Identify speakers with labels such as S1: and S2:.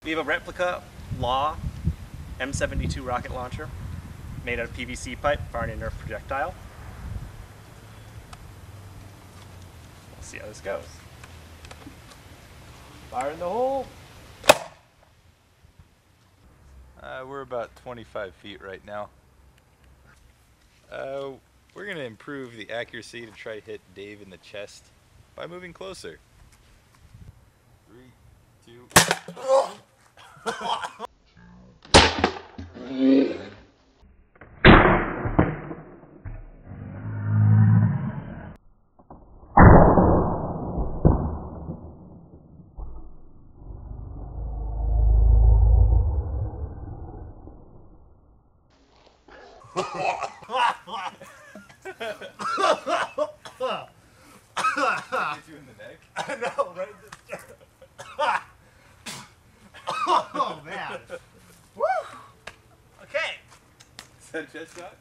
S1: We have a replica Law M72 rocket launcher made out of PVC pipe firing a Nerf projectile. We'll see how this goes. Fire in the hole.
S2: We're about 25 feet right now. We're going to improve the accuracy to try to hit Dave in the chest by moving closer. 3, 2... Hit you in the neck?
S1: I know, right? Oh man. Woo! Okay.
S2: Is that a chest shot?